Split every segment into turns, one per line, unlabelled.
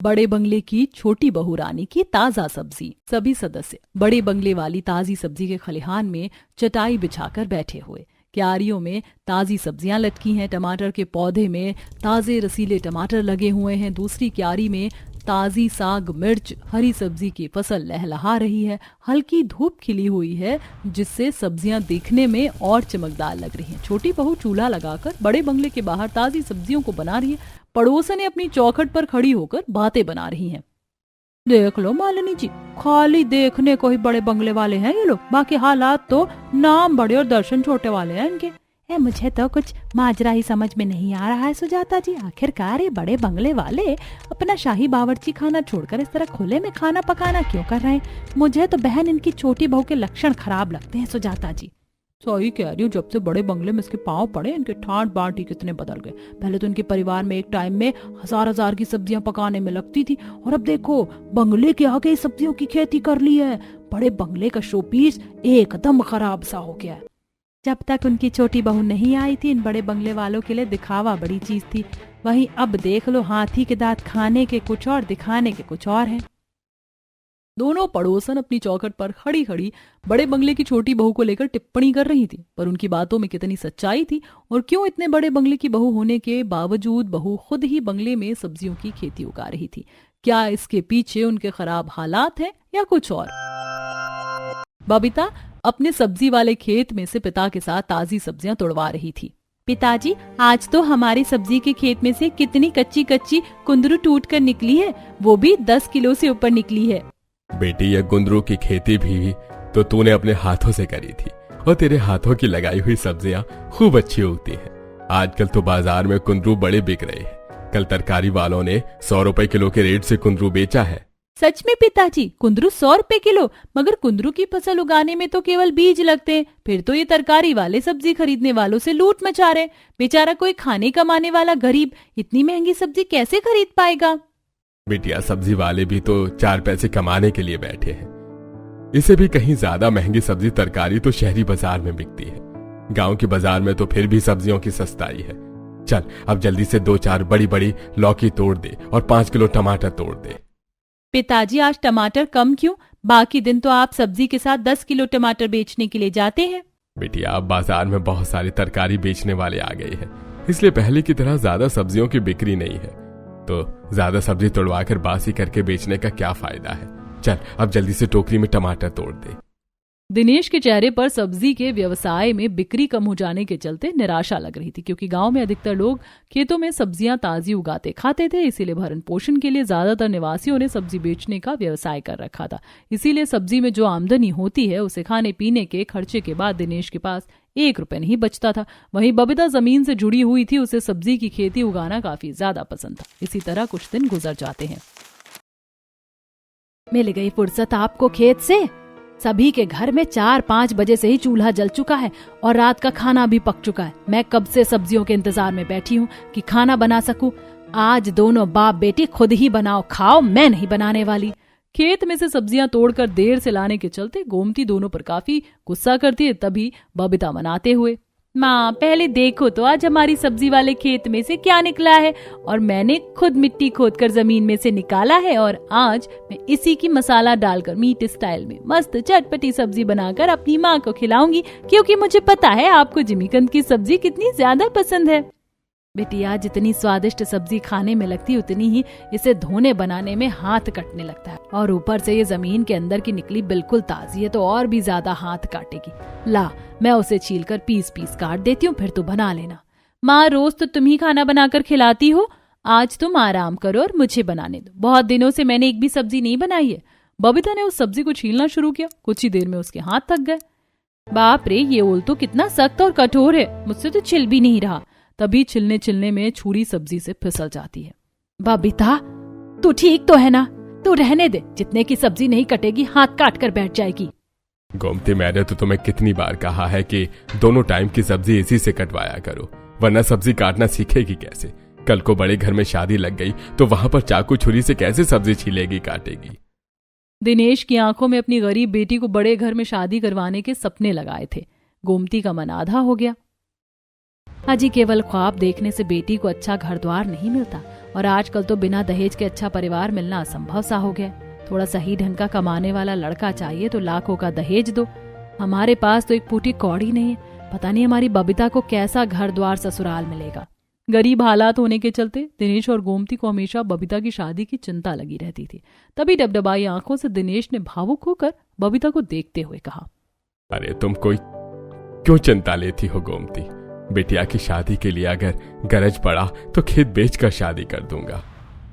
बड़े बंगले की छोटी बहू रानी की ताजा सब्जी। सभी सदस्य बड़े बंगले वाली ताजी सब्जी के खलिहान में चटाई बिछाकर बैठे हुए। क्यारियों में ताजी सब्जियां लटकी हैं। टमाटर के पौधे में ताजे रसीले टमाटर लगे हुए हैं। दूसरी क्यारी में ताजी साग, मिर्च, हरी सब्जी की फसल लहलहा रही है। हल्की धूप खिली हुई है जिससे सब्जियां दिखने में और चमकदार लग रही हैं। छोटी बहू चूल्हा लगाकर बड़े बंगले के बाहर ताजी सब्जियों को बना रही है। पड़ोसनें अपनी चौखट पर खड़ी होकर बातें बना रही हैं। देख लो मालिनी जी, खाली देखने को ही बड़े बंगले वाले हैं ये लोग, बाकी हालात तो नाम बड़े और दर्शन छोटे वाले हैं इनके। मुझे तो कुछ माजरा ही समझ में नहीं आ रहा है सुजाता जी। आखिरकार ये बड़े बंगले वाले अपना शाही बावर्ची खाना छोड़कर इस तरह खुले में खाना पकाना क्यों कर रहे हैं? मुझे तो बहन इनकी छोटी बहू के लक्षण खराब लगते हैं सुजाता जी। सही कह रही हूँ, जब से बड़े बंगले में इसके पांव पड़े इनके ठाट बाट ही कितने बदल गए। पहले तो इनके परिवार में एक टाइम में हजार की सब्जियां पकाने में लगती थी और अब देखो बंगले के आगे सब्जियों की खेती कर ली है। बड़े बंगले का शोपीस एकदम खराब सा हो गया है। जब तक उनकी छोटी बहू नहीं आई थी इन बड़े बंगले वालों के लिए दिखावा बड़ी चीज थी। वहीं अब देख लो हाथी के दांत खाने के कुछ और दिखाने के कुछ और हैं। दोनों पड़ोसन अपनी चौखट पर खड़ी खड़ी बड़े बंगले की छोटी बहू को लेकर टिप्पणी कर रही थी, पर उनकी बातों में कितनी सच्चाई थी और क्यों इतने बड़े बंगले की बहू होने के बावजूद बहू खुद ही बंगले में सब्जियों की खेती उगा रही थी। क्या इसके पीछे उनके खराब हालात हैं या कुछ और? बबीता अपने सब्जी वाले खेत में से पिता के साथ ताजी सब्जियां तोड़वा रही थी। पिताजी, आज तो हमारी सब्जी के खेत में से कितनी कच्ची कच्ची कुंदरू टूट कर निकली है, वो भी 10 किलो से ऊपर निकली है।
बेटी, ये कुंदरू की खेती भी तो तूने अपने हाथों से करी थी और तेरे हाथों की लगाई हुई सब्जियां खूब अच्छी उगती हैं। आजकल तो बाजार में कुंदरू बड़े बिक रहे हैं। कल तरकारी वालों ने 100 रुपए किलो के रेट से कुंदरू बेचा है।
सच में पिताजी? कुंदरू 100 रुपए किलो? मगर कुंदरू की फसल उगाने में तो केवल बीज लगते हैं। फिर तो ये तरकारी वाले सब्जी खरीदने वालों से लूट मचा रहे। बेचारा कोई खाने कमाने वाला गरीब इतनी महंगी सब्जी कैसे खरीद पाएगा?
बेटिया, सब्जी वाले भी तो 4 पैसे कमाने के लिए बैठे हैं। इसे भी कहीं ज्यादा महंगी सब्जी तरकारी तो शहरी बाजार में बिकती है। गांव के बाजार में तो फिर भी सब्जियों की सस्ताई है। चल अब जल्दी से 2-4 बड़ी बड़ी लौकी तोड़ दे और 5 किलो टमाटर तोड़ दे।
पिताजी, आज टमाटर कम क्यों? बाकी दिन तो आप सब्जी के साथ 10 किलो टमाटर बेचने के लिए जाते हैं।
बेटिया, अब बाजार में बहुत सारी तरकारी बेचने वाले आ गए हैं, इसलिए पहले की तरह ज्यादा सब्जियों की बिक्री नहीं है। तो ज्यादा सब्जी तोड़वा कर बासी करके बेचने का क्या फायदा है? चल अब जल्दी से टोकरी में टमाटर तोड़ दे। दिनेश के चेहरे पर सब्जी के व्यवसाय में बिक्री कम हो जाने के चलते निराशा लग रही थी, क्योंकि गांव में अधिकतर लोग खेतों में सब्जियां ताजी उगाते खाते थे। इसीलिए भरण पोषण के लिए ज्यादातर निवासियों ने सब्जी बेचने का व्यवसाय कर रखा था। इसीलिए सब्जी में जो आमदनी होती है उसे खाने पीने के खर्चे के बाद दिनेश के पास 1 रुपए नहीं बचता था। वहीं बबीता जमीन से जुड़ी हुई थी, उसे सब्जी की खेती उगाना काफी ज्यादा पसंद था। इसी तरह कुछ दिन गुजर जाते हैं। मिल गई फुर्सत आपको खेत से। सभी के घर में 4-5 बजे से ही चूल्हा जल चुका है और रात का खाना भी पक चुका है। मैं कब से सब्जियों के इंतजार में बैठी हूँ कि खाना बना सकूं। आज दोनों बाप बेटी खुद ही बनाओ खाओ, मैं नहीं बनाने वाली। खेत में से सब्जियां तोड़कर देर से लाने के चलते गोमती दोनों पर काफी गुस्सा करती है। तभी बबीता मनाते हुए, माँ पहले देखो तो आज हमारी सब्जी वाले खेत में से क्या निकला है, और मैंने खुद मिट्टी खोदकर जमीन में से निकाला है और आज मैं इसी की मसाला डालकर मीट स्टाइल में मस्त चटपटी सब्जी बनाकर अपनी माँ को खिलाऊंगी, क्योंकि मुझे पता है आपको जिमीकंद की सब्जी कितनी ज्यादा पसंद है। बेटिया, जितनी स्वादिष्ट सब्जी खाने में लगती है उतनी ही इसे धोने बनाने में हाथ कटने लगता है, और ऊपर से ये जमीन के अंदर की निकली बिल्कुल ताजी है तो और भी ज्यादा हाथ काटेगी। ला, मैं उसे छीलकर पीस काट देती हूँ, फिर तू बना लेना। माँ, रोज तो तुम ही खाना बनाकर खिलाती हो, आज तुम आराम करो और मुझे बनाने दो। बहुत दिनों से मैंने एक भी सब्जी नहीं बनाई है। बबीता ने उस सब्जी को छीलना शुरू किया। कुछ ही देर में उसके हाथ थक गए। बाप रे, ये ओल तो कितना सख्त और कठोर है, मुझसे तो छिल भी नहीं रहा। तभी छिलने में छुरी सब्जी से फिसल जाती है। बबीता, तू ठीक तो है ना? तू रहने दे, जितने की सब्जी नहीं कटेगी हाथ काट कर बैठ जाएगी। गोमती, मैंने तो तुम्हें कितनी बार कहा है कि दोनों टाइम की सब्जी इसी से कटवाया करो, वरना सब्जी काटना सीखेगी कैसे? कल को बड़े घर में शादी लग गई तो वहां पर चाकू छुरी से कैसे सब्जी छीलेगी काटेगी?
दिनेश की आंखों में अपनी गरीब बेटी को बड़े घर में शादी करवाने के सपने लगाए थे। गोमती का मन आधा हो गया। अजी केवल ख्वाब देखने से बेटी को अच्छा घर द्वार नहीं मिलता,
और आजकल तो बिना दहेज के अच्छा परिवार मिलना असंभव सा हो गया। थोड़ा सही ढंग का कमाने वाला लड़का चाहिए तो लाखों का दहेज दो। हमारे पास तो एक फूटी कौड़ी नहीं है। पता नहीं हमारी बबीता को कैसा घर द्वार ससुराल मिलेगा।
गरीब हालात होने के चलते दिनेश और गोमती को हमेशा बबीता की शादी की चिंता लगी रहती थी। तभी डबडबाई आंखों से दिनेश ने भावुक होकर बबीता को देखते हुए कहा,
अरे तुम कोई क्यों चिंता लेती हो गोमती? बिटिया की शादी के लिए अगर गरज पड़ा तो खेत बेचकर शादी कर दूंगा।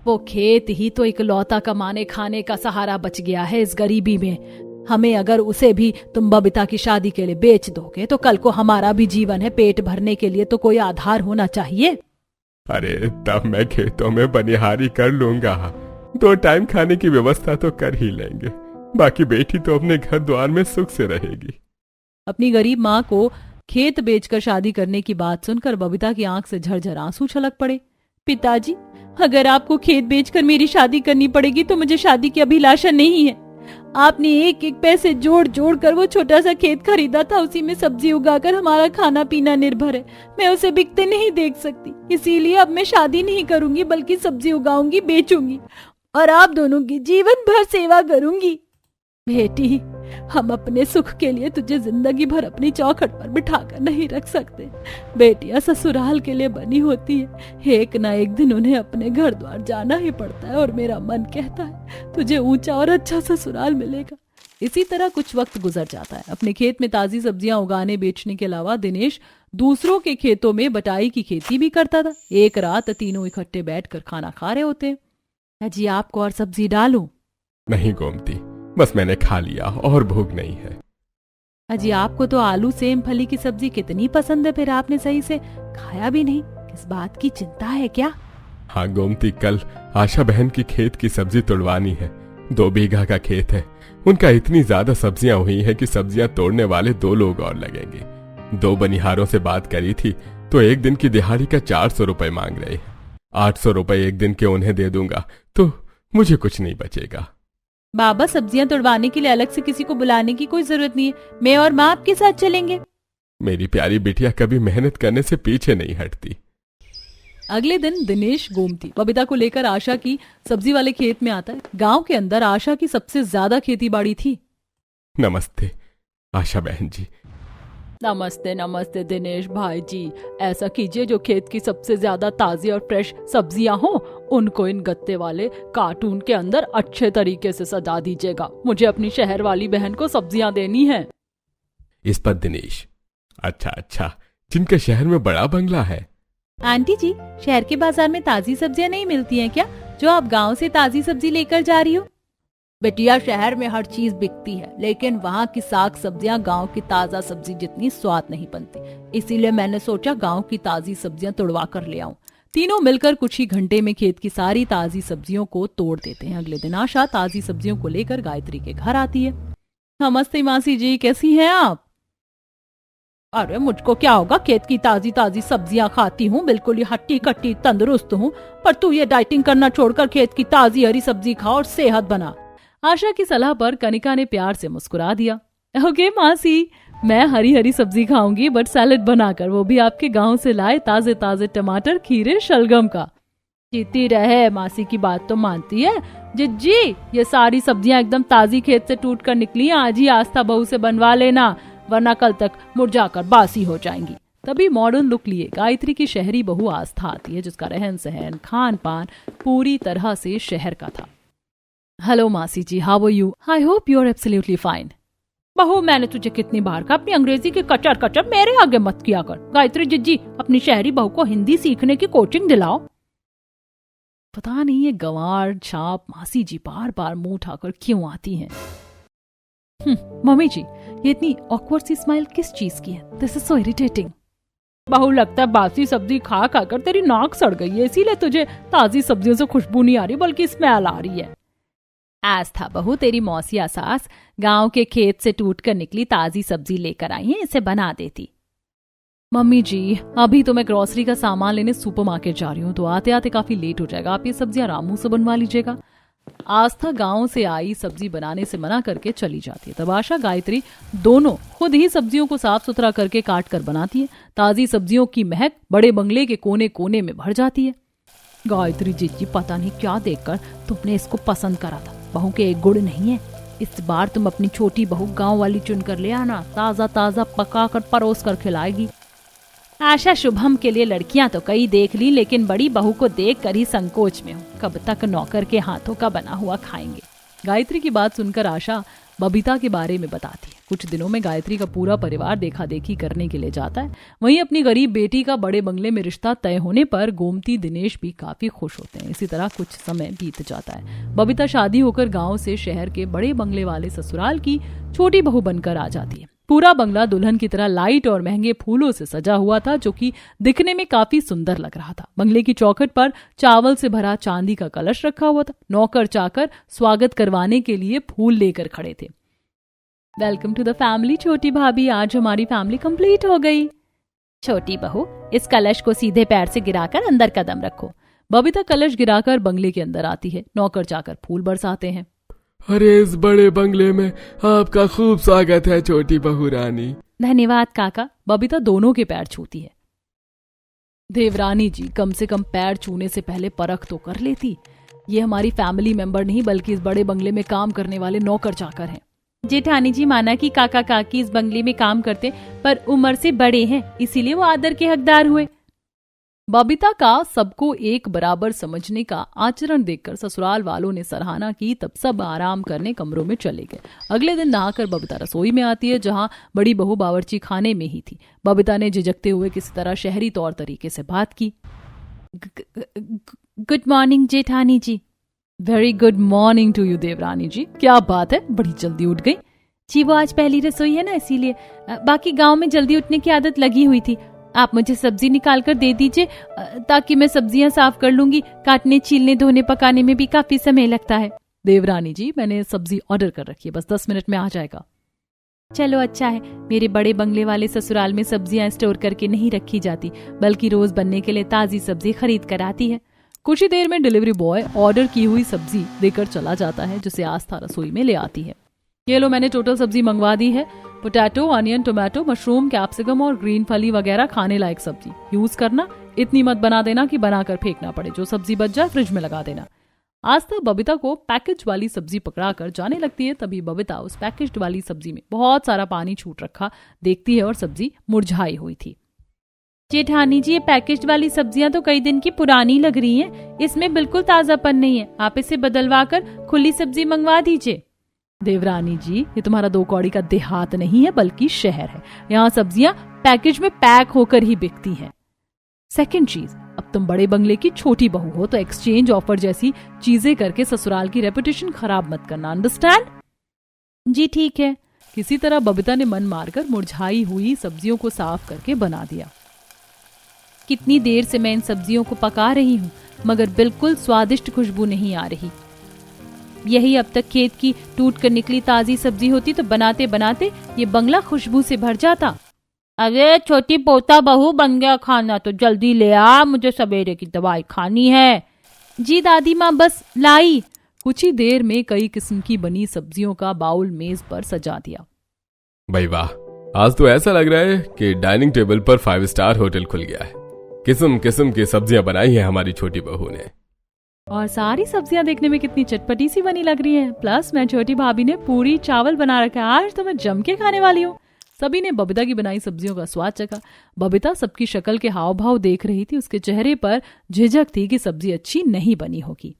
वो खेत ही तो इकलौता कमाने खाने का सहारा बच गया है इस गरीबी में। हमें अगर उसे भी तुम बबीता की शादी के लिए बेच दोगे तो कल को हमारा भी जीवन है, पेट भरने के लिए तो कोई आधार होना चाहिए।
अरे तब मैं खेतों में बनिहारी कर लूंगा, 2 टाइम खाने की व्यवस्था तो कर ही लेंगे। बाकी बेटी तो अपने घर द्वार में सुख से रहेगी।
अपनी गरीब माँ को खेत बेचकर शादी करने की बात सुनकर बबीता की आंख से झरझर आंसू छलक पड़े। पिताजी, अगर आपको खेत बेचकर मेरी शादी करनी पड़ेगी तो मुझे शादी की अभिलाषा नहीं है। आपने एक एक पैसे जोड़ जोड़ कर वो छोटा सा खेत खरीदा था, उसी में सब्जी उगाकर हमारा खाना पीना निर्भर है। मैं उसे बिकते नहीं देख सकती, इसीलिए अब मैं शादी नहीं करूंगी बल्कि सब्जी उगाऊंगी, बेचूंगी और आप दोनों की जीवन भर सेवा करूंगी। बेटी, हम अपने सुख के लिए तुझे जिंदगी भर अपनी चौखट पर बिठाकर नहीं रख सकते। बेटियां ससुराल के लिए बनी होती है, एक ना एक दिन उन्हें अपने घर द्वार जाना ही पड़ता है और मेरा मन कहता है तुझे ऊंचा और अच्छा ससुराल मिलेगा। इसी तरह कुछ वक्त गुजर जाता है। अपने खेत में ताजी सब्जियां उगाने बेचने के अलावा दिनेश दूसरों के खेतों में बटाई की खेती भी करता था। एक रात तीनों इकट्ठे बैठकर खाना खा रहे होते।
जी आपको और सब्जी डालूं?
नहीं गोमती, बस मैंने खा लिया और भूख नहीं है।
अजी आपको तो आलू सेम फली की सब्जी कितनी पसंद है, फिर आपने सही से खाया भी नहीं। किस बात की चिंता है क्या?
हाँ गोमती, कल आशा बहन की खेत की सब्जी तोड़वानी है। 2 बीघा का खेत है। उनका इतनी ज्यादा सब्जियां हुई है कि सब्जियां तोड़ने वाले 2 लोग और लगेंगे। 2 बनिहारों से बात करी थी तो एक दिन की दिहाड़ी का 400 रुपए मांग रहे। 800 रुपए एक दिन के उन्हें दे दूंगा तो मुझे कुछ नहीं बचेगा।
बाबा, सब्जियां तोड़वाने के लिए अलग से किसी को बुलाने की कोई जरूरत नहीं है, मैं और माँ आपके साथ चलेंगे।
मेरी प्यारी बिटिया कभी मेहनत करने से पीछे नहीं हटती।
अगले दिन दिनेश गोमती बबीता को लेकर आशा की सब्जी वाले खेत में आता है। गांव के अंदर आशा की सबसे ज्यादा खेती बाड़ी थी।
नमस्ते आशा बहन जी।
नमस्ते नमस्ते दिनेश भाई जी। ऐसा कीजिए, जो खेत की सबसे ज्यादा ताजी और फ्रेश सब्जियां हो उनको इन गत्ते वाले कार्टून के अंदर अच्छे तरीके से सजा दीजिएगा। मुझे अपनी शहर वाली बहन को सब्जियां देनी है।
इस पर दिनेश, अच्छा, जिनके शहर में बड़ा बंगला है।
आंटी जी, शहर के बाजार में ताजी सब्जियां नहीं मिलती हैं क्या, जो आप गांव से ताजी सब्जी लेकर जा रही हो? बेटिया, शहर में हर चीज बिकती है, लेकिन वहाँ की साग सब्जियां गांव की ताजा सब्जी जितनी स्वाद नहीं बनती। इसीलिए मैंने सोचा गांव की ताजी सब्जियां तोड़वा कर ले आऊं। तीनों मिलकर कुछ ही घंटे में खेत की सारी ताजी सब्जियों को तोड़ देते हैं। अगले दिन आशा ताजी सब्जियों को लेकर गायत्री के घर आती है। नमस्ते मासी जी, कैसी हैं आप? अरे मुझको क्या होगा, खेत की ताजी ताजी सब्जियां खाती हूँ, बिल्कुल ही हट्टी कट्टी तंदुरुस्त हूँ। पर तू ये डाइटिंग करना छोड़कर खेत की ताजी हरी सब्जी खा और सेहत बना। आशा की सलाह पर कनिका ने प्यार से मुस्कुरा दिया। ओके मासी, मैं हरी हरी सब्जी खाऊंगी, बट सैलेड बनाकर, वो भी आपके गांव से लाए ताजे ताजे टमाटर, खीरे, शलगम का। जीती रहे, मासी की बात तो मानती है। जिज्जी, ये सारी सब्जियां एकदम ताजी खेत से टूट कर निकली, आज ही आस्था बहू से बनवा लेना, वरना कल तक मुरझाकर बासी हो जाएंगी। तभी मॉडर्न लुक लिए गायत्री की शहरी बहू आस्था आती है, जिसका रहन सहन खान पान पूरी तरह से शहर का था। हेलो मासी जी, how are you? I hope you are absolutely fine. बहू, मैंने तुझे कितनी बार कहा, अपनी अंग्रेजी के कचर कचर मेरे आगे मत किया कर। गायत्री जिज्जी, अपनी शहरी बहू को हिंदी सीखने की कोचिंग दिलाओ। पता नहीं ये गंवार छाप मासी जी बार बार मुंह उठाकर क्यों आती हैं। मम्मी जी, ये इतनी ऑकवर्ड सी स्माइल किस चीज की है? This is so irritating. बहू, लगता है बासी सब्जी खा खाकर तेरी नाक सड़ गई है, इसीलिए तुझे ताजी सब्जियों से खुशबू नहीं आ रही बल्कि स्मेल आ रही है। आस्था बहू, तेरी मौसिया सास गांव के खेत से टूट कर निकली ताजी सब्जी लेकर आई है, इसे बना देती। मम्मी जी, अभी तो मैं ग्रोसरी का सामान लेने सुपरमार्केट जा रही हूँ, तो आते आते काफी लेट हो जाएगा। आप ये सब्जियां रामू से बनवा लीजिएगा। आस्था गांव से आई सब्जी बनाने से मना करके चली जाती है। तब आशा गायत्री दोनों खुद ही सब्जियों को साफ सुथरा करके काट कर बनाती है। ताजी सब्जियों की महक बड़े बंगले के कोने कोने में भर जाती है।
गायत्री जी पता नहीं क्या देखकर तुमने इसको पसंद करा था। बहू के एक गुण नहीं है। इस बार तुम अपनी छोटी बहू गांव वाली चुन कर ले आना, ताजा ताजा पका कर परोस कर खिलाएगी। आशा शुभम के लिए लड़कियां तो कई देख ली, लेकिन बड़ी बहू को देख कर ही संकोच में हूँ। कब तक नौकर के हाथों का बना हुआ खाएंगे।
गायत्री की बात सुनकर आशा बबीता के बारे में बताती है। कुछ दिनों में गायत्री का पूरा परिवार देखा देखी करने के लिए जाता है। वहीं अपनी गरीब बेटी का बड़े बंगले में रिश्ता तय होने पर गोमती दिनेश भी काफी खुश होते हैं। इसी तरह कुछ समय बीत जाता है। बबीता शादी होकर गांव से शहर के बड़े बंगले वाले ससुराल की छोटी बहू बनकर आ जाती है। पूरा बंगला दुल्हन की तरह लाइट और महंगे फूलों से सजा हुआ था, जो कि दिखने में काफी सुंदर लग रहा था। बंगले की चौखट पर चावल से भरा चांदी का कलश रखा हुआ था। नौकर चाकर स्वागत करवाने के लिए फूल लेकर खड़े थे। वेलकम टू द फैमिली छोटी भाभी, आज हमारी फैमिली कंप्लीट हो गई।
छोटी बहू, इस कलश को सीधे पैर से गिराकर अंदर कदम रखो।
बबीता कलश गिराकर बंगले के अंदर आती है। नौकर चाकर फूल बरसाते हैं।
अरे इस बड़े बंगले में आपका खूब स्वागत है छोटी बहू रानी।
धन्यवाद काका।
बबीता दोनों के पैर छूती है। देवरानी जी, कम से कम पैर छूने से पहले परख तो कर लेती। ये हमारी फैमिली मेंबर नहीं बल्कि इस बड़े बंगले में काम करने वाले नौकर चाकर हैं।
जेठानी जी, माना कि काका काकी इस बंगले में काम करते पर उम्र से बड़े हैं, इसीलिए वो आदर के हकदार हुए।
बबीता का सबको एक बराबर समझने का आचरण देखकर ससुराल वालों ने सराहना की। तब सब आराम करने कमरों में चले गए। अगले दिन नहाकर बबीता रसोई में आती है, जहां बड़ी बहू बावर्ची खाने में ही थी। बबीता ने झिझकते हुए किसी तरह शहरी तौर तरीके से बात की।
गुड मॉर्निंग जेठानी जी।
Very good morning to you देवरानी जी। क्या बात है, बड़ी जल्दी उठ गई?
जी वो आज पहली रसोई है ना, इसीलिए। बाकी गांव में जल्दी उठने की आदत लगी हुई थी। आप मुझे सब्जी निकाल कर दे दीजिए, ताकि मैं सब्जियां साफ कर लूंगी। काटने, छीलने, धोने, पकाने में भी काफी समय लगता है।
देवरानी जी, मैंने सब्जी ऑर्डर कर रखी है, बस 10 मिनट में आ जाएगा।
चलो अच्छा है। मेरे बड़े बंगले वाले ससुराल में सब्जियां स्टोर करके नहीं रखी जाती, बल्कि रोज बनने के लिए ताजी सब्जी खरीद कर आती है।
कुछ ही देर में डिलीवरी बॉय ऑर्डर की हुई सब्जी देकर चला जाता है, जिसे आस्था रसोई में ले आती है। ये लो, मैंने टोटल सब्जी मंगवा दी है। Potato, onion, tomato, mushroom, capsicum और ग्रीन फली वगैरह खाने लायक सब्जी यूज करना। इतनी मत बना देना कि बनाकर फेंकना पड़े। जो सब्जी बच जाए फ्रिज में लगा देना। आस्था बबीता को पैकेज वाली सब्जी पकड़ाकर जाने लगती है। तभी बबीता उस पैकेज वाली सब्जी में बहुत सारा पानी छूट रखा देखती है और सब्जी मुरझाई हुई थी।
जेठानी जी, ये पैकेज वाली सब्जियां तो कई दिन की पुरानी लग रही हैं। इसमें बिल्कुल ताजापन नहीं है। आप इसे बदलवा कर खुली सब्जी मंगवा दीजिए।
देवरानी जी, ये तुम्हारा 2 कौड़ी का देहात नहीं है बल्कि शहर है। यहाँ सब्जियां पैकेज में पैक होकर ही बिकती हैं। सेकंड चीज, अब तुम बड़े बंगले की छोटी बहू हो, तो एक्सचेंज ऑफर जैसी चीजें करके ससुराल की रेपुटेशन खराब मत करना। अंडरस्टैंड?
जी ठीक है।
किसी तरह बबीता ने मन मारकर मुरझाई हुई सब्जियों को साफ करके बना दिया।
कितनी देर से मैं इन सब्जियों को पका रही हूँ, मगर बिल्कुल स्वादिष्ट खुशबू नहीं आ रही। यही अब तक खेत की टूट कर निकली ताजी सब्जी होती तो बनाते बनाते ये बंगला खुशबू से भर जाता। अरे छोटी पोता बहू, बन गया खाना तो जल्दी ले आ, मुझे सवेरे की दवाई खानी है। जी दादी माँ, बस लाई।
कुछ ही देर में कई किस्म की बनी सब्जियों का बाउल मेज पर सजा दिया।
भाई वाह, आज तो ऐसा लग रहा है कि डाइनिंग टेबल पर 5 स्टार होटल खुल गया है। किस्म किस्म की सब्जियां बनाई है हमारी छोटी बहू ने।
और सारी सब्जियां देखने में कितनी चटपटी सी बनी लग रही हैं। प्लस मैं छोटी भाभी ने पूरी चावल बना रखा है। आज तो मैं जम के खाने वाली हूँ। सभी ने बबीता की बनाई सब्जियों का स्वाद चखा। बबीता सबकी शक्ल के हाव भाव देख रही थी। उसके चेहरे पर झिझक थी कि सब्जी अच्छी नहीं बनी होगी।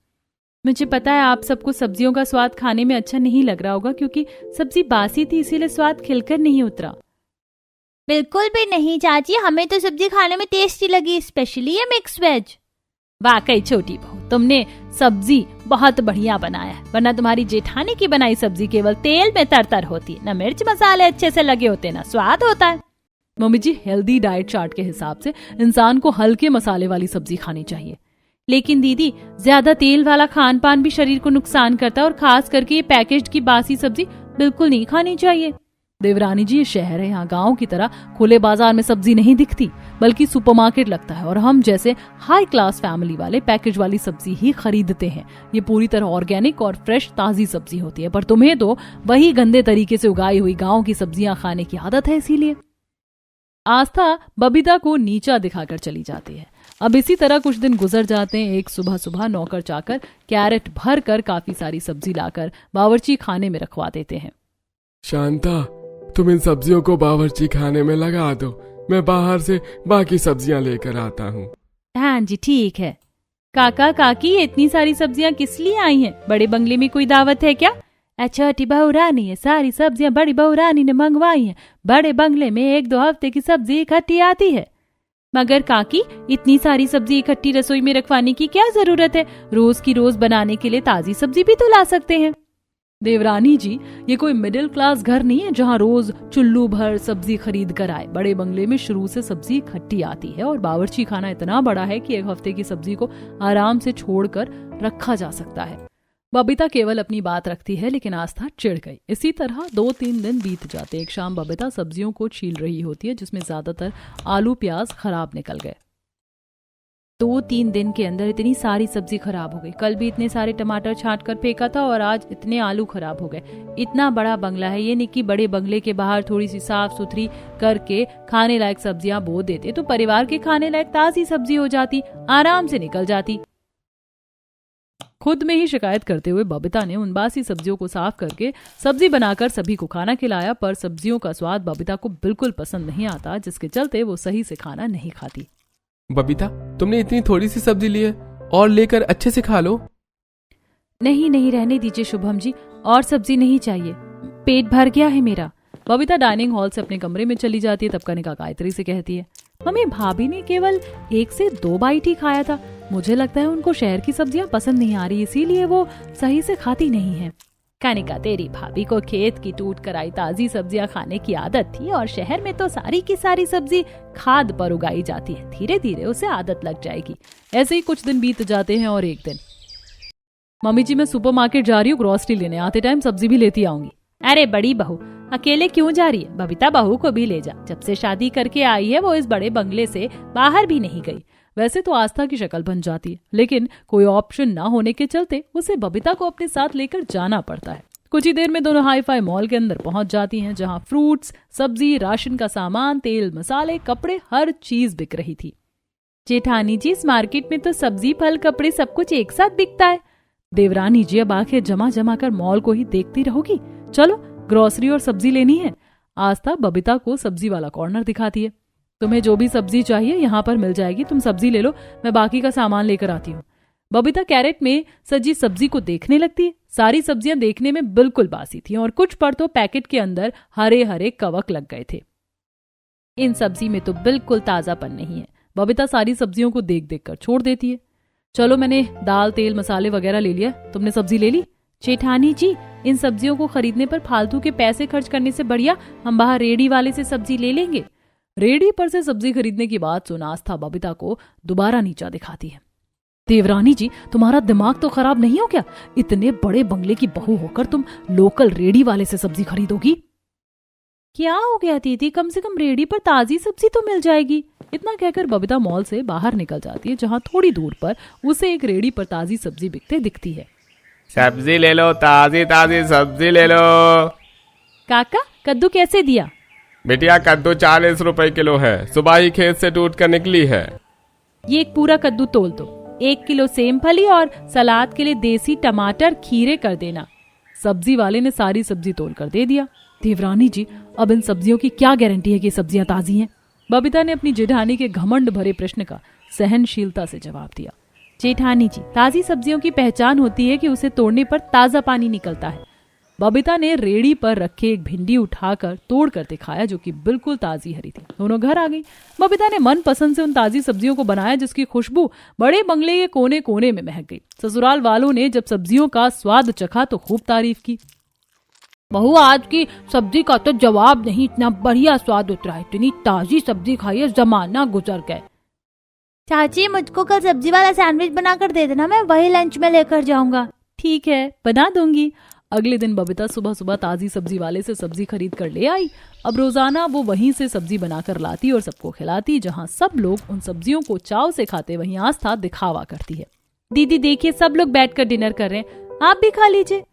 मुझे पता है आप सबको सब्जियों का स्वाद खाने में अच्छा नहीं लग रहा होगा, क्योंकि सब्जी बासी थी, इसीलिए स्वाद खिलकर नहीं उतरा।
बिल्कुल भी नहीं चाची, हमें तो सब्जी खाने में टेस्टी लगी, स्पेशली ये मिक्स वेज।
वाकई छोटी बहू, तुमने सब्जी बहुत बढ़िया बनाया है, वरना तुम्हारी जेठानी की बनाई सब्जी केवल तेल में तरतर होती है। न मिर्च मसाले अच्छे से लगे होते, न स्वाद होता है।
मम्मी जी, हेल्दी डाइट चार्ट के हिसाब से इंसान को हल्के मसाले वाली सब्जी खानी चाहिए।
लेकिन दीदी, ज्यादा तेल वाला खान पान भी शरीर को नुकसान करता है, और खास करके ये पैकेज्ड की बासी सब्जी बिल्कुल नहीं खानी चाहिए।
देवरानी जी, ये शहर है, यहाँ गांव की तरह खुले बाजार में सब्जी नहीं दिखती, बल्कि सुपरमार्केट लगता है। और हम जैसे हाई क्लास फैमिली वाले पैकेज वाली सब्जी ही खरीदते हैं। ये पूरी तरह ऑर्गेनिक और फ्रेश ताजी सब्जी होती है, पर तुम्हें तो वही गंदे तरीके से उगाई हुई गांव की सब्जियां खाने की आदत है, इसीलिए। आस्था बबीता को नीचा दिखाकर चली जाती है। अब इसी तरह कुछ दिन गुजर जाते हैं। एक सुबह सुबह नौकर चाकर कैरेट भर कर काफी सारी सब्जी लाकर बावर्ची खाने में रखवा देते हैं।
शांता, तुम इन सब्जियों को बावर्ची खाने में लगा दो, मैं बाहर से बाकी सब्जियां लेकर आता हूँ।
हाँ जी ठीक है। काका काकी, इतनी सारी सब्जियां किस लिए आई हैं? बड़े बंगले में कोई दावत है क्या? छोटी बहू रानी है, सारी सब्जियां बड़ी बहू रानी ने मंगवाई हैं। बड़े बंगले में 1-2 हफ्ते की सब्जी इकट्ठी आती है। मगर काकी, इतनी सारी सब्जी इकट्ठी रसोई में रखवाने की क्या जरूरत है? रोज की रोज बनाने के लिए ताजी सब्जी भी तो ला सकते हैं।
देवरानी जी, ये कोई मिडिल क्लास घर नहीं है जहाँ रोज चुल्लू भर सब्जी खरीद कर आए। बड़े बंगले में शुरू से सब्जी इकट्ठी आती है और बावर्ची खाना इतना बड़ा है कि 1 हफ्ते की सब्जी को आराम से छोड़कर रखा जा सकता है। बबीता केवल अपनी बात रखती है, लेकिन आस्था चिढ़ गई। इसी तरह 2-3 दिन बीत जाते। एक शाम बबीता सब्जियों को छील रही होती है, जिसमें ज्यादातर आलू प्याज खराब निकल गए।
2-3 दिन के अंदर इतनी सारी सब्जी खराब हो गई। कल भी इतने सारे टमाटर छांट कर फेंका था और आज इतने आलू खराब हो गए। इतना बड़ा बंगला है, ये नहीं कि बड़े बंगले के बाहर थोड़ी सी साफ सुथरी करके खाने लायक सब्जियां बो देते तो परिवार के खाने लायक ताजी सब्जी हो जाती, आराम से निकल जाती।
खुद में ही शिकायत करते हुए बबीता ने उन बासी सब्जियों को साफ करके सब्जी बनाकर सभी को खाना खिलाया, पर सब्जियों का स्वाद बबीता को बिल्कुल पसंद नहीं आता, जिसके चलते वो सही से खाना नहीं खाती।
बबीता, तुमने इतनी थोड़ी सी सब्जी ली है, और लेकर अच्छे से खा लो।
नहीं नहीं, रहने दीजिए शुभम जी, और सब्जी नहीं चाहिए, पेट भर गया है मेरा।
बबीता डाइनिंग हॉल से अपने कमरे में चली जाती है। तब कनिका गायत्री से कहती है, मम्मी, भाभी ने केवल 1 से 2 बाइट ही खाया था। मुझे लगता है उनको शहर की सब्जियां पसंद नहीं आ रही, इसीलिए वो सही से खाती नहीं है।
कनिका, तेरी भाभी को खेत की टूट कर आई ताजी सब्जियां खाने की आदत थी, और शहर में तो सारी की सारी सब्जी खाद पर उगाई जाती है। धीरे धीरे उसे आदत लग जाएगी।
ऐसे ही कुछ दिन बीत जाते हैं और एक दिन, मम्मी जी, मैं सुपरमार्केट जा रही हूँ ग्रोसरी लेने, आते टाइम सब्जी भी लेती आऊंगी।
अरे बड़ी बहू, अकेले क्यों जा रही है? बबीता बहू को भी ले जा। जब से शादी करके आई है वो इस बड़े बंगले से बाहर भी नहीं गई।
वैसे तो आस्था की शक्ल बन जाती है, लेकिन कोई ऑप्शन ना होने के चलते उसे बबीता को अपने साथ लेकर जाना पड़ता है। कुछ ही देर में दोनों हाई-फाई मॉल के अंदर पहुंच जाती हैं, जहां फ्रूट्स, सब्जी, राशन का सामान, तेल, मसाले, कपड़े, हर चीज बिक रही थी।
जेठानी जी, इस मार्केट में तो सब्जी, फल, कपड़े सब कुछ एक साथ बिकता है।
देवरानी जी, अब आंखें जमा जमा कर मॉल को ही देखती रहोगी? चलो, ग्रोसरी और सब्जी लेनी है। आस्था बबीता को सब्जी वाला कॉर्नर दिखाती है। तुम्हें जो भी सब्जी चाहिए यहाँ पर मिल जाएगी, तुम सब्जी ले लो, मैं बाकी का सामान लेकर आती हूँ। बबीता कैरेट में सजी सब्जी को देखने लगती है। सारी सब्जियां देखने में बिल्कुल बासी थी और कुछ पर तो पैकेट के अंदर हरे हरे कवक लग गए थे।
इन सब्जी में तो बिल्कुल ताजापन नहीं है।
बबीता सारी सब्जियों को देख देख कर छोड़ देती है। चलो, मैंने दाल, तेल, मसाले वगैरह ले लिया, तुमने सब्जी ले ली?
जेठानी जी, इन सब्जियों को खरीदने पर फालतू के पैसे खर्च करने से बढ़िया हम बाहर रेडी वाले से सब्जी ले लेंगे।
रेडी पर से सब्जी खरीदने की बात सुन आस्था बबीता को दोबारा नीचा दिखाती है। देवरानी जी, तुम्हारा दिमाग तो खराब नहीं हो क्या? इतने बड़े बंगले की बहू होकर तुम लोकल रेडी वाले से सब्जी खरीदोगी?
क्या हो गया दीदी, कम से कम रेडी पर ताजी सब्जी तो मिल जाएगी।
इतना कहकर बबीता मॉल से बाहर निकल जाती है, जहाँ थोड़ी दूर पर उसे एक रेडी पर ताजी सब्जी बिकते दिखती है।
सब्जी ले लो, ताजी ताजी सब्जी ले लो।
काका, कद्दू कैसे दिया?
बेटिया, कद्दू 40 रुपए किलो है, सुबह ही खेत से टूट कर निकली है।
ये एक पूरा कद्दू तोल दो। 1 किलो सेम फली और सलाद के लिए देसी टमाटर, खीरे कर देना।
सब्जी वाले ने सारी सब्जी तोल कर दे दिया। देवरानी जी, अब इन सब्जियों की क्या गारंटी है कि सब्जियां ताजी हैं? बबीता ने अपनी जेठानी के घमंड भरे प्रश्न का सहनशीलता से जवाब दिया।
जेठानी जी, ताजी सब्जियों की पहचान होती है कि उसे तोड़ने पर ताजा पानी निकलता है।
बबीता ने रेड़ी पर रखे एक भिंडी उठाकर तोड़ कर दिखाया, जो कि बिल्कुल ताजी हरी थी। दोनों घर आ गई। बबीता ने मन पसंद से उन ताजी सब्जियों को बनाया, जिसकी खुशबू बड़े बंगले के कोने कोने में महक गई। ससुराल वालों ने जब सब्जियों का स्वाद चखा तो खूब तारीफ की।
बहू, आज की सब्जी का तो जवाब नहीं, इतना बढ़िया स्वाद उतरा है। इतनी ताजी सब्जी खाई है, जमाना गुजर गए।
चाची, मुझको कल सब्जी वाला सैंडविच बनाकर दे देना, मैं वही लंच में लेकर जाऊंगा।
ठीक है, बना दूंगी। अगले दिन बबीता सुबह सुबह ताजी सब्जी वाले से सब्जी खरीद कर ले आई। अब रोजाना वो वहीं से सब्जी बनाकर लाती और सबको खिलाती। जहां सब लोग उन सब्जियों को चाव से खाते, वहीं आस्था दिखावा करती है।
दीदी देखिए, सब लोग बैठकर डिनर कर रहे हैं, आप भी खा लीजिए।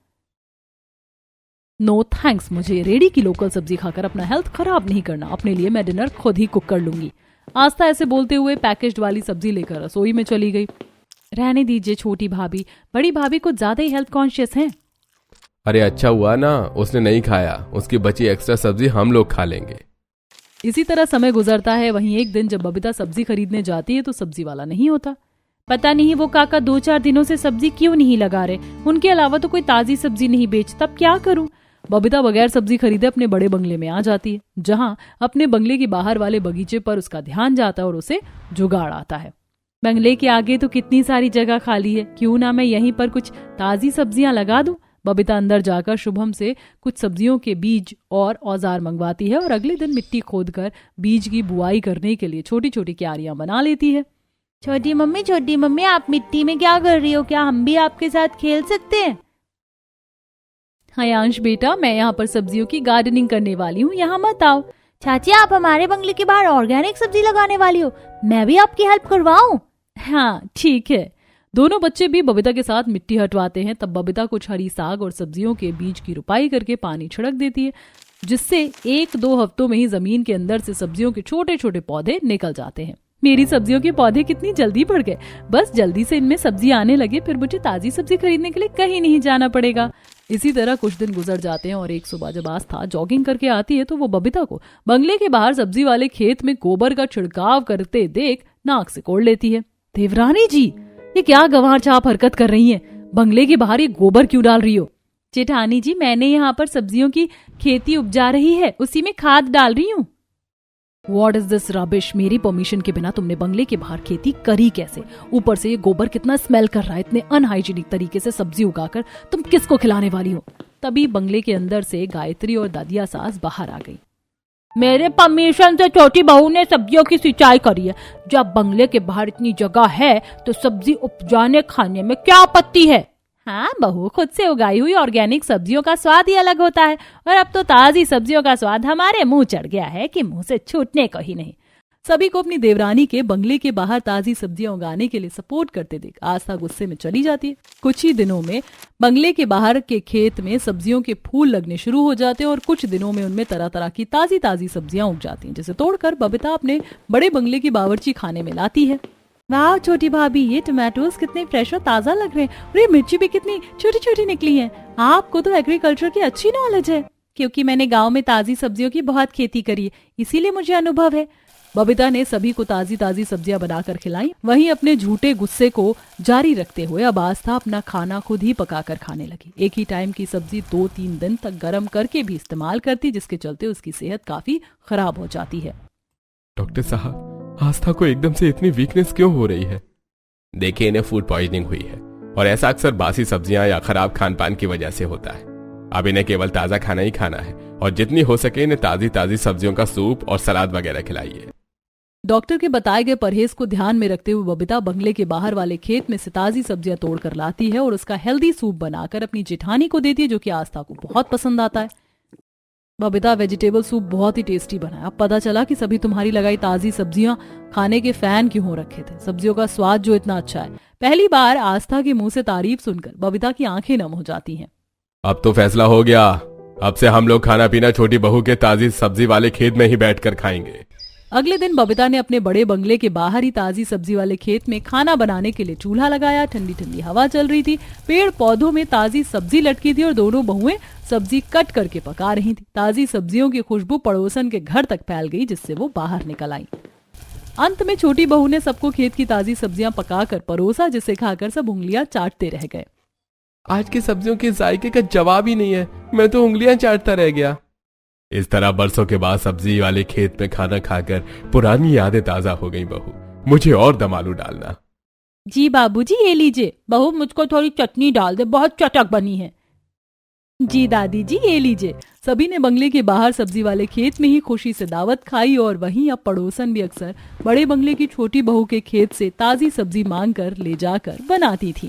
नो थैंक्स, मुझे रेडी की लोकल सब्जी खाकर अपना हेल्थ खराब नहीं करना। अपने लिए मैं डिनर खुद ही कुक कर लूंगी। आस्था ऐसे बोलते हुए पैकेज्ड वाली सब्जी लेकर रसोई में चली गई।
रहने दीजिए छोटी भाभी, बड़ी भाभी कुछ ज्यादा ही हेल्थ कॉन्शियस हैं।
अरे अच्छा हुआ ना उसने नहीं खाया, उसकी बची एक्स्ट्रा सब्जी हम लोग खा लेंगे।
इसी तरह समय गुजरता है। वहीं एक दिन जब बबीता सब्जी खरीदने जाती है तो सब्जी वाला नहीं होता।
पता नहीं वो काका 2-4 दिनों से सब्जी क्यों नहीं लगा रहे, उनके अलावा तो कोई ताजी सब्जी नहीं बेचता, अब क्या करूं।
बबीता बगैर सब्जी खरीदे अपने बड़े बंगले में आ जाती है, जहां अपने बंगले के बाहर वाले बगीचे पर उसका ध्यान जाता है और उसे जुगाड़ आता है।
बंगले के आगे तो कितनी सारी जगह खाली है, क्यों ना मैं यहीं पर कुछ ताजी सब्जियां लगा दूं।
बबीता अंदर जाकर शुभम से कुछ सब्जियों के बीज और औजार मंगवाती है और अगले दिन मिट्टी खोदकर बीज की बुआई करने के लिए छोटी छोटी क्यारियां बना लेती है।
छोटी मम्मी आप मिट्टी में क्या कर रही हो? क्या हम भी आपके साथ खेल सकते हैं?
हयांश बेटा, मैं यहाँ पर सब्जियों की गार्डनिंग करने वाली हूँ, यहाँ मत आओ।
चाची आप हमारे बंगले के बाहर ऑर्गेनिक सब्जी लगाने वाली हो, मैं भी आपकी हेल्प करवाऊं?
हाँ ठीक है। दोनों बच्चे भी बबीता के साथ मिट्टी हटवाते हैं। तब बबीता कुछ हरी साग और सब्जियों के बीज की रुपाई करके पानी छिड़क देती है, जिससे 1-2 हफ्तों में ही जमीन के अंदर से सब्जियों के छोटे छोटे पौधे निकल जाते हैं। मेरी सब्जियों के पौधे कितनी जल्दी बढ़ गए, बस जल्दी से इनमें सब्जी आने लगे, फिर मुझे ताजी सब्जी खरीदने के लिए कहीं नहीं जाना पड़ेगा। इसी तरह कुछ दिन गुजर जाते हैं और एक सुबह जब आस्था जॉगिंग करके आती है तो वो बबीता को बंगले के बाहर सब्जी वाले खेत में गोबर का छिड़काव करते देख नाक से कोड़ लेती है।
देवरानी जी, ये क्या गंवार चाप हरकत कर रही हैं? बंगले के बाहर ये गोबर क्यों डाल रही हो?
जेठानी जी, मैंने यहाँ पर सब्जियों की खेती उपजा रही है, उसी में खाद डाल रही हूँ।
What is this rubbish? मेरी परमिशन के बिना तुमने बंगले के बाहर खेती करी कैसे? ऊपर से ये गोबर कितना स्मेल कर रहा है। इतने अनहाइजीनिक तरीके से सब्जी उगाकर तुम किसको खिलाने वाली हो?
तभी बंगले के अंदर से गायत्री और दादिया सास बाहर आ गई।
मेरे परमिशन से छोटी बहू ने सब्जियों की सिंचाई करी है। जब बंगले के बाहर इतनी जगह है तो सब्जी उपजाने खाने में क्या आपत्ति है?
हाँ बहू, खुद से उगाई हुई ऑर्गेनिक सब्जियों का स्वाद ही अलग होता है, और अब तो ताजी सब्जियों का स्वाद हमारे मुंह चढ़ गया है कि मुंह से छूटने को ही नहीं। सभी को अपनी देवरानी के बंगले के बाहर ताजी सब्जियां उगाने के लिए सपोर्ट करते देख आस्था गुस्से में चली जाती है। कुछ ही दिनों में बंगले के बाहर के खेत में सब्जियों के फूल लगने शुरू हो जाते हैं और कुछ दिनों में उनमें तरह तरह की ताजी सब्जियां उग जाती हैं, जिसे तोड़कर बबीता अपने बड़े बंगले की बावर्ची खाने में लाती है। वाह छोटी भाभी, ये टमाटोज कितने फ्रेश और ताजा लग रहे हैं, और ये मिर्ची भी कितनी छोटी छोटी निकली है। आपको तो एग्रीकल्चर की अच्छी नॉलेज है। क्योंकि मैंने गांव में ताजी सब्जियों की बहुत खेती करी है, इसीलिए मुझे अनुभव है। बबीता ने सभी को ताजी सब्जियां बनाकर खिलाई। वहीं अपने झूठे गुस्से को जारी रखते हुए अब आस्था अपना खाना खुद ही पकाकर खाने लगी। एक ही टाइम की सब्जी 2-3 दिन तक गर्म करके भी इस्तेमाल करती, जिसके चलते उसकी सेहत काफी खराब हो जाती है।
डॉक्टर साहब, आस्था को एकदम से इतनी वीकनेस क्यों हो रही है? देखिए, इन्हें फूड पॉइजनिंग हुई है और ऐसा अक्सर बासी सब्जियां या खराब खान पान की वजह से होता है। अब इन्हें केवल ताजा खाना ही खाना है और जितनी हो सके इन्हें ताजी सब्जियों का सूप और सलाद वगैरह खिलाइए।
डॉक्टर के बताए गए परहेज को ध्यान में रखते हुए बबीता बंगले के बाहर वाले खेत में से ताजी सब्जियां तोड़कर लाती है और उसका हेल्दी सूप बनाकर अपनी जेठानी को देती है, जो कि आस्था को बहुत पसंद आता है। बबीता, वेजिटेबल सूप बहुत ही टेस्टी बना है। अब पता चला कि सभी तुम्हारी लगाई ताजी सब्जियां खाने के फैन क्यों हो रखे थे। सब्जियों का स्वाद जो इतना अच्छा है। पहली बार आस्था के मुंह से तारीफ सुनकर बबीता की आंखें नम हो जाती हैं।
अब तो फैसला हो गया, अब से हम लोग खाना पीना छोटी बहू के ताजी सब्जी वाले खेत में ही बैठकर खाएंगे।
अगले दिन बबीता ने अपने बड़े बंगले के बाहर ही ताजी सब्जी वाले खेत में खाना बनाने के लिए चूल्हा लगाया। ठंडी ठंडी हवा चल रही थी, पेड़ पौधों में ताजी सब्जी लटकी थी और दोनों बहुएं सब्जी कट करके पका रही थी। ताजी सब्जियों की खुशबू पड़ोसन के घर तक फैल गई, जिससे वो बाहर निकल आई। अंत में छोटी बहू ने सबको खेत की ताजी सब्जियां पकाकर परोसा, जिसे खाकर सब उंगलियां चाटते रह गए।
आज की सब्जियों के जायके का जवाब ही नहीं है, मैं तो उंगलियां चाटता रह गया। इस तरह बरसों के बाद सब्जी वाले खेत में खाना खाकर पुरानी यादें ताजा हो गई। बहू, मुझे और दम आलू डालना।
जी बाबूजी, ये लीजिए। बहू, मुझको थोड़ी चटनी डाल दे, बहुत चटक बनी है। जी दादी जी, ये लीजिए। सभी ने बंगले के बाहर सब्जी वाले खेत में ही खुशी से दावत खाई और वहीं अब पड़ोसन भी अक्सर बड़े बंगले की छोटी बहू के खेत से ताजी सब्जी मांग कर ले जाकर बनाती थी।